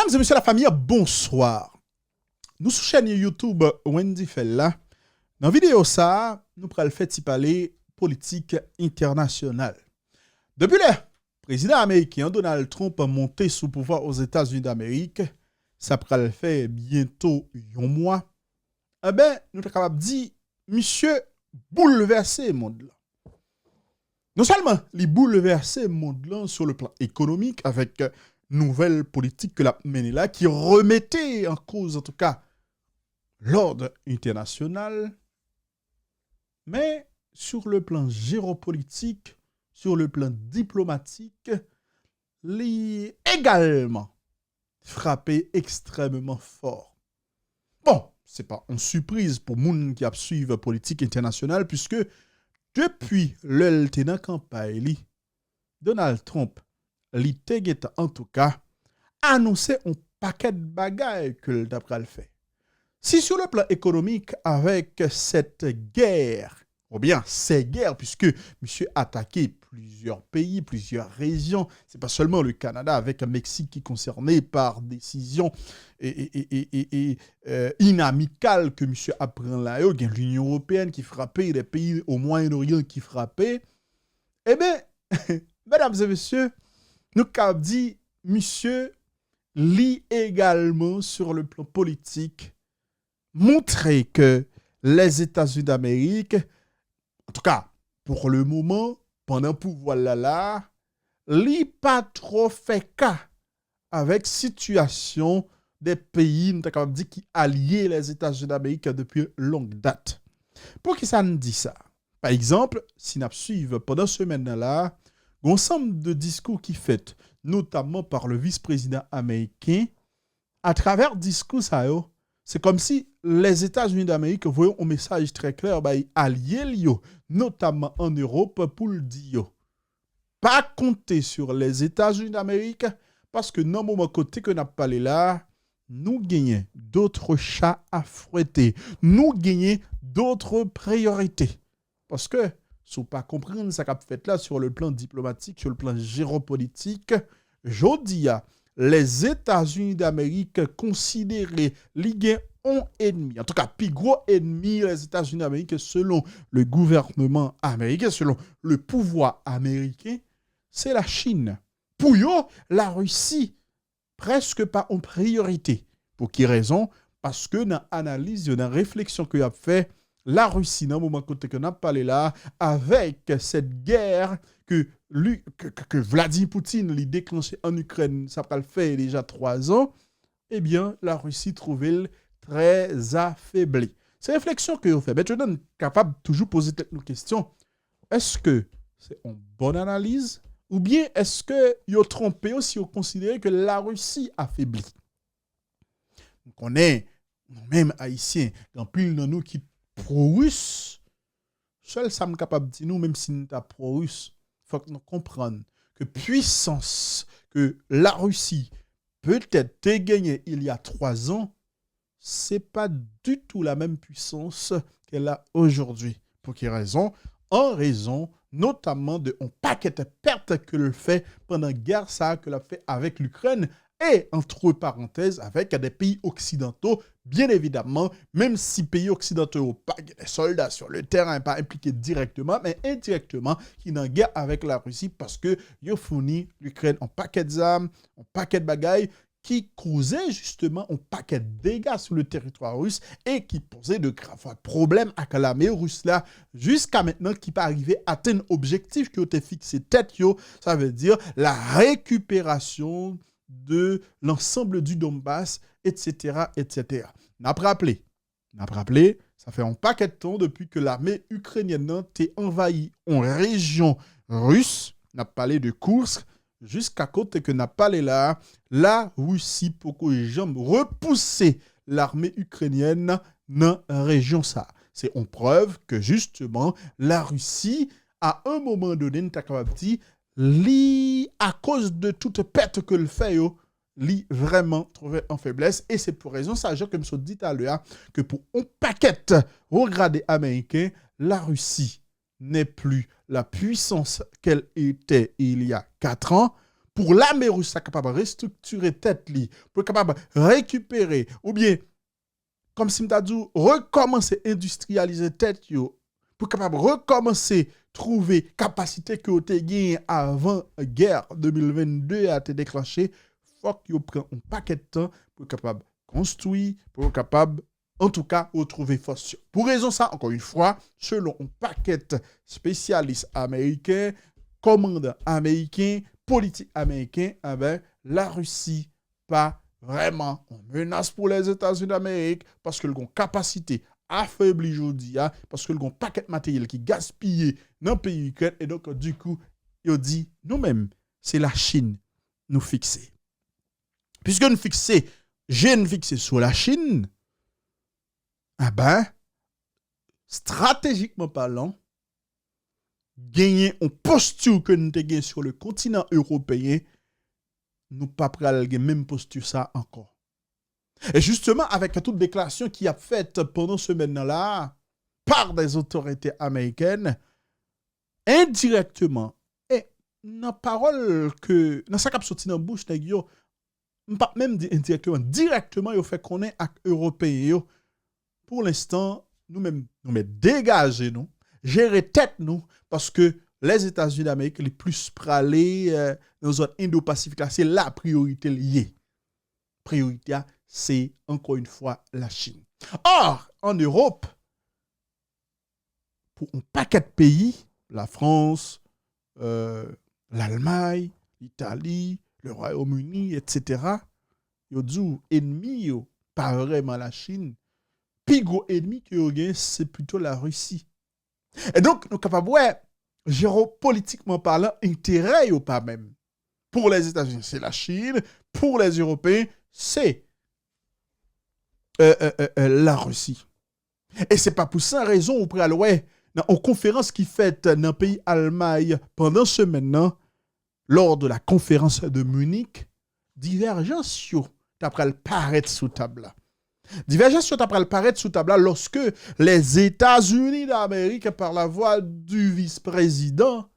Mesdames et messieurs la famille, bonsoir. Nous sur chaîne YouTube Wendy Fella. Dans la vidéo ça, nous prenons le fait de parler politique internationale. Depuis le président américain Donald Trump a monté sous pouvoir aux États-Unis d'Amérique, ça pral le fait bientôt un mois. Eh ben, nous sommes capables de dire, monsieur bouleversé le monde là. Non seulement il bouleversé le monde là sur le plan économique avec nouvelle politique que l'a mené là, qui remettait en cause, en tout cas, l'ordre international, mais sur le plan géopolitique, sur le plan diplomatique, il également frappé extrêmement fort. Bon, c'est pas une surprise pour moun qui a suivi la politique internationale, puisque depuis le tenant campagne, Donald Trump l'ITEG en tout cas annoncé un paquet de bagailles que le d'après le fait. Si sur le plan économique, avec cette guerre, ou bien ces guerres, puisque monsieur a attaqué plusieurs pays, plusieurs régions, c'est pas seulement le Canada avec le Mexique qui est concerné par décision inamicale que monsieur apprend là, il y a l'Union européenne qui frappait, les pays au Moyen-Orient qui frappaient. Eh bien, mesdames et messieurs, nous avons dit, monsieur, lit également sur le plan politique, montrer que les États-Unis d'Amérique, en tout cas, pour le moment, pendant le pouvoir là, lit pas trop fait cas avec situation des pays, nous avons dit, qui allient les États-Unis d'Amérique depuis longue date. Pour qui ça nous dit ça? Par exemple, si nous suivons pendant ce semaine-là, un ensemble de discours qui fait, notamment par le vice-président américain, à travers discours ça, c'est comme si les États-Unis d'Amérique voyaient un message très clair, alliés, notamment en Europe, pour le dire. Pas compter sur les États-Unis d'Amérique, parce que non, moment côté que n'a pas là, nous gagnons d'autres chats à fouetter. Nous gagnons d'autres priorités. Parce que, si vous ne comprenez pas ce qu'a fait là sur le plan diplomatique, sur le plan géopolitique, je dis, les États-Unis d'Amérique considérés les un ennemi, en tout cas, plus gros ennemi les États-Unis d'Amérique selon le gouvernement américain, selon le pouvoir américain, c'est la Chine. Pour eux, la Russie, presque pas en priorité. Pour quelle raison? Parce que dans l'analyse, dans la réflexion qu'il a fait, la Russie, dans le moment côté que n'a parlé là, avec cette guerre que Vladimir Poutine l'a déclenché en Ukraine, ça va le faire déjà 3 ans, eh bien, la Russie trouvait très affaiblie. C'est une réflexion que vous faites. Mais je suis capable de toujours poser une question. Est-ce que c'est une bonne analyse? Ou bien est-ce que vous trompé si vous considérez que la Russie affaiblit? On est, même haïtiens, dans plus de nous qui pro-russe, seul ça me capable de dire nous, même si nous sommes pro-russe, il faut que nous comprenions que puissance que la Russie peut-être a gagnée il y a 3 ans, c'est pas du tout la même puissance qu'elle a aujourd'hui. Pour quelle raison? En raison notamment de un paquet de pertes que le fait pendant la guerre ça que l'a fait avec l'Ukraine et entre parenthèses avec des pays occidentaux, bien évidemment, même si pays occidentaux n'ont pas des soldats sur le terrain, pas impliqués directement, mais indirectement, qui sont en guerre avec la Russie parce que ils ont fourni l'Ukraine en paquet d'armes, en paquet de bagailles, qui causaient justement un paquet de dégâts sur le territoire russe et qui posaient de graves problèmes à l'armée russe là, jusqu'à maintenant qui peut arriver à atteindre l'objectif qui a été fixé tête, ça veut dire la récupération de l'ensemble du Donbass, etc., etc. N'a pas rappelé, ça fait un paquet de temps depuis que l'armée ukrainienne a envahi une région russe, n'a parlé de Kursk, jusqu'à côté que n'a parlé là, la Russie pour que jamais repousser l'armée ukrainienne dans la région ça. C'est une preuve que justement la Russie, à un moment donné, n'a capable de dire à cause de toute perte que le fait, li vraiment trouvé en faiblesse. Et c'est pour raison, ça, comme je dit à l'heure, que pour un paquet regardé américain, la Russie n'est plus la puissance qu'elle était il y a 4 ans. pour l'armée russe capable de restructurer tête li, pour capable de récupérer ou bien comme si m'ta dit recommencer industrialiser tête yo, pour capable recommencer trouver capacité que vous avez gagné avant guerre 2022 a été déclenchée, faut que vous preniez un paquet de temps pour capable construire, pour capable en tout cas retrouver force. Pour raison ça, encore une fois, selon un paquet de spécialistes américains, commandants américains, politiques américains, eh ben, la Russie pas vraiment une menace pour les États-Unis d'Amérique parce qu'ils ont une capacité affaiblie aujourd'hui, parce qu'ils ont un paquet de matériel qui gaspillé dans le pays Ukraine. Et donc, du coup, ils dit nous-mêmes, c'est la Chine nous fixer. Puisque nous fixer, j'ai nous fixer sur la Chine, ah ben, stratégiquement parlant, gagner une posture que nous avons sur le continent européen, nous pas prêts à même posture ça encore. Et justement, avec toute déclaration qui a faite pendant ce moment-là, par des autorités américaines, indirectement, et dans la parole que, dans sa cap sorti dans la bouche, pas même indirectement, directement, il fait qu'on est avec Européens. Pour l'instant, nous-mêmes, dégager nous, gérer tête nous, parce que les États-Unis d'Amérique, les plus pralés dans la zone Indo-Pacifique, c'est la priorité liée. Priorité, c'est encore une fois la Chine. Or, en Europe, pour un paquet de pays, la France, l'Allemagne, l'Italie, le Royaume-Uni, etc., ils ont dit ennemi, pas vraiment la Chine. Puis gros ennemi que vous avez, c'est plutôt la Russie. Et donc, nous sommes capables, géopolitiquement parlant, intérêt ou pas même. Pour les États-Unis, c'est la Chine. Pour les Européens, c'est la Russie. Et c'est pas pour ça raison ou près dans une conférence qui fait dans le pays Allemagne pendant ce maintenant, lors de la conférence de Munich, divergence d'après le paraître sous table. Divergence d'après le paraître sous table lorsque les États-Unis d'Amérique, par la voix du vice-président,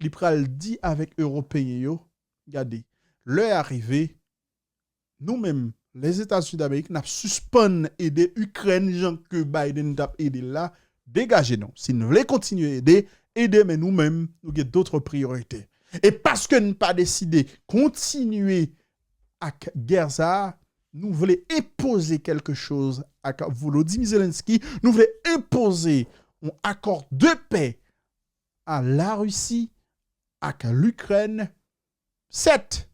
l'Ipral dit avec Européens, regardez, l'heure arrivée, nous-mêmes, les États-Unis d'Amérique, n'a suspendu aider l'Ukraine, gens que Biden t'a aidé là, dégagez-nous. Si nous voulons continuer à aider, mais nous-mêmes, nous avons d'autres priorités. Et parce que nous pas décidé de continuer à guerre ça, nous voulons imposer quelque chose à Volodymyr Zelensky, nous voulons imposer un accord de paix à la Russie, à l'Ukraine. 7.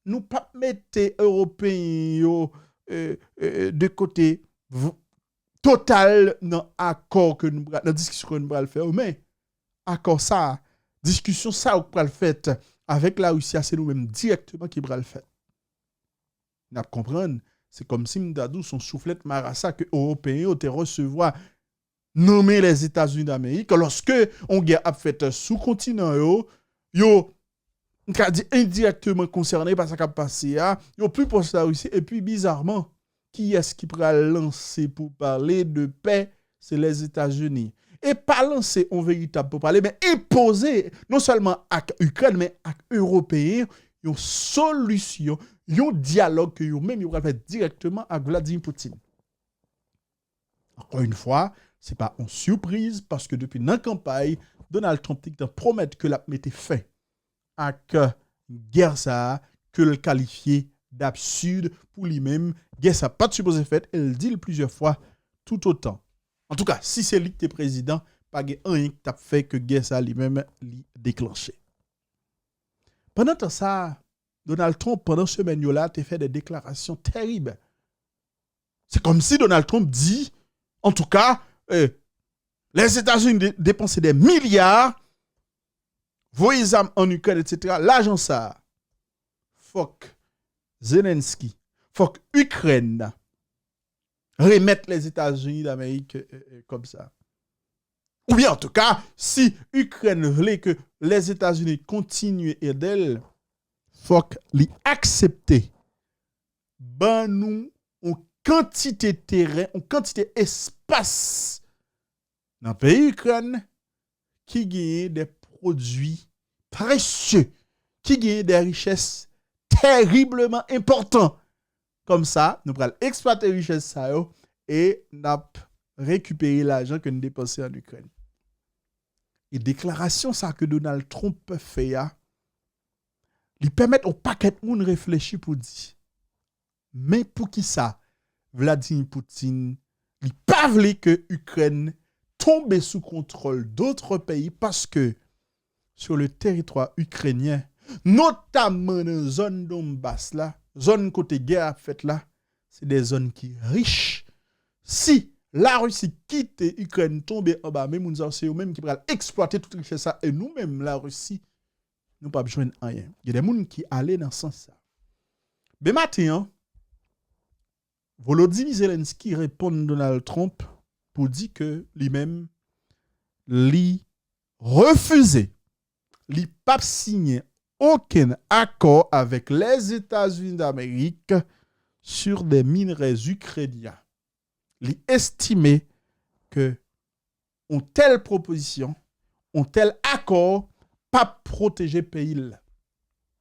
Nous pas mettre Européens de côté total dans accord que nous dans discussion que nous allons faire, mais accord ça, discussion ça ou le fait avec la Russie, c'est nous-mêmes directement qui va le faire. N'a comprendre, c'est comme si Mdadou son soufflette marassa que Européens ont recevoir nommer les États-Unis d'Amérique lorsque on guerre a fait sous continent yo on dit indirectement concerné par ça qui a passé yo plus pour la Russie et puis bizarrement qui est-ce qui pourra lancer pour parler de paix, c'est les États-Unis. Et pas lancer en véritable pour parler, mais imposer non seulement à l'Ukraine mais à l'Européen une solution, un dialogue que vous-même vous faire directement avec Vladimir Poutine. Encore une fois, ce n'est pas une surprise parce que depuis la campagne, Donald Trump promet que la mette fait avec une guerre ça que le qualifier d'absurde pour lui-même. Guerre ça pas de supposé fait, elle dit plusieurs fois tout autant. En tout cas, si c'est lui qui est président, pas rien qui t'a fait que guerre ça lui-même déclenché. Pendant tout ça, Donald Trump, pendant ce menu-là, a fait des déclarations terribles. C'est comme si Donald Trump dit, en tout cas, les États-Unis dépensaient des milliards, voyaient les armes en Ukraine, etc. L'argent ça, fuck Zelensky, fuck Ukraine, remettre les États-Unis d'Amérique comme ça. Ou bien, en tout cas, si Ukraine voulait que les États-Unis continuent à aider, faut les accepter. Ben nous, en quantité de terrain, en quantité d'espace dans le pays Ukraine qui gagne des produits précieux qui gagne des richesses terriblement importantes. Comme ça, nous allons exploiter les richesses ça et nous récupérer l'argent que nous dépensons en Ukraine. Et déclaration ça que Donald Trump fait, lui permet au paquet de monde réfléchir pour dire, mais pour qui ça, Vladimir Poutine, il pas voulu que l'Ukraine tombe sous contrôle d'autres pays parce que sur le territoire ukrainien, notamment dans la zone Donbass là, zone côté guerre faite là, c'est des zones qui riches. Si la Russie quitte l'Ukraine, tombe en bas, même nous c'est eux-mêmes qui pourraient exploiter toute richesse ça et nous-mêmes la Russie, nous pas besoin de rien. Il y a des gens qui allaient dans ce sens là. Mais maintenant, Volodymyr Zelensky répond à Donald Trump pour dire que lui-même lui refusé, lui pas signé aucun accord avec les États-Unis d'Amérique sur des minerais ukrainiens. Lui estimé que une telle proposition, un tel accord pas protéger pays.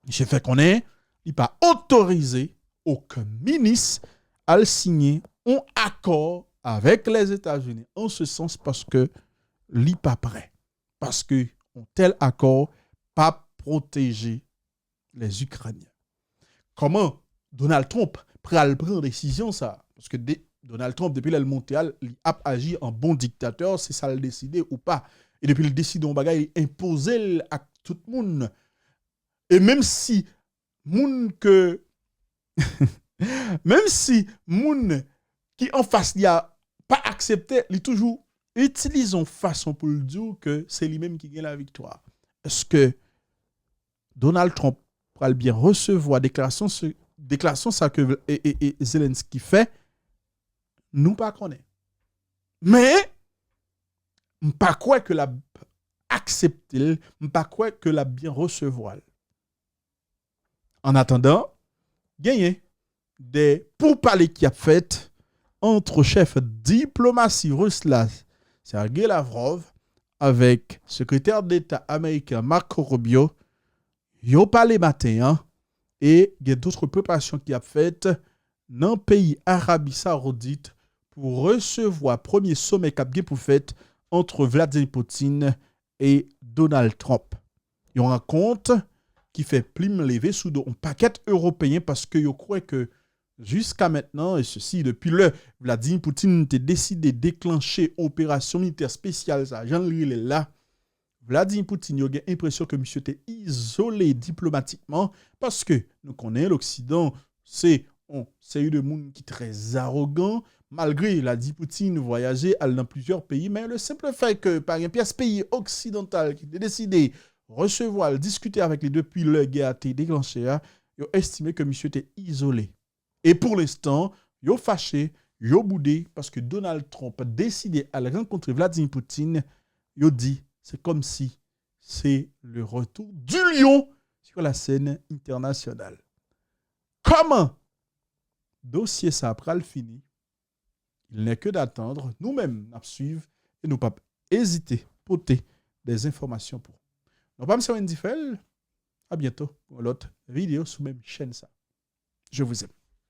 Je fait qu'on est, il pas autorisé aucun ministre à le signer un accord avec les États-Unis en ce sens parce que li pas prêt parce que un tel accord pas protéger les Ukrainiens. Comment Donald Trump pral prendre décision ça parce que Donald Trump depuis le Montréal, il a agi en bon dictateur, c'est ça le décider ou pas. Et depuis le décide on bagaille imposer à tout le monde. Et même si moun que même si moun qui en face il a pas accepté, il toujours utilisons façon pour le dire que c'est lui-même qui gagne la victoire. Est-ce que Donald Trump va bien recevoir déclaration ça que et Zelensky fait? Nous pas connaît. Mais pas quoi que la accepter, pas quoi que la bien recevoir. En attendant, gagner des pourparlers qui a fait entre chef diplomatie russe là, Sergei Lavrov avec secrétaire d'État américain Marco Rubio, yo parlé matin et il y a d'autres préparations qui a fait dans le pays Arabie Saoudite pour recevoir premier sommet qu'a pour fait entre Vladimir Poutine et Donald Trump. Une rencontre qui fait plim lever sous un paquet européen parce que je crois que jusqu'à maintenant, et ceci depuis le Vladimir Poutine a décidé de déclencher opération militaire spéciale, ça, Jean-Louis là. Vladimir Poutine a l'impression que monsieur était isolé diplomatiquement parce que nous connaissons l'Occident, c'est un série de monde qui est très arrogant. Malgré Vladimir Poutine voyager dans plusieurs pays, mais le simple fait que par un pays occidental qui a décidé recevoir, discuter avec les depuis le guerre a été déclenchée, ils ont estimé que monsieur était isolé. Et pour l'instant, ils ont fâché, ils ont boudé parce que Donald Trump a décidé à rencontrer Vladimir Poutine. Ils ont dit, c'est comme si c'est le retour du lion sur la scène internationale. Comment dossier ça après le fini? Il n'est que d'attendre, nous-mêmes, nous suivre et nous pas hésiter à porter des informations pour. Nous pas M. Wendy Fell. À bientôt pour l'autre vidéo sur même chaîne ça. Je vous aime.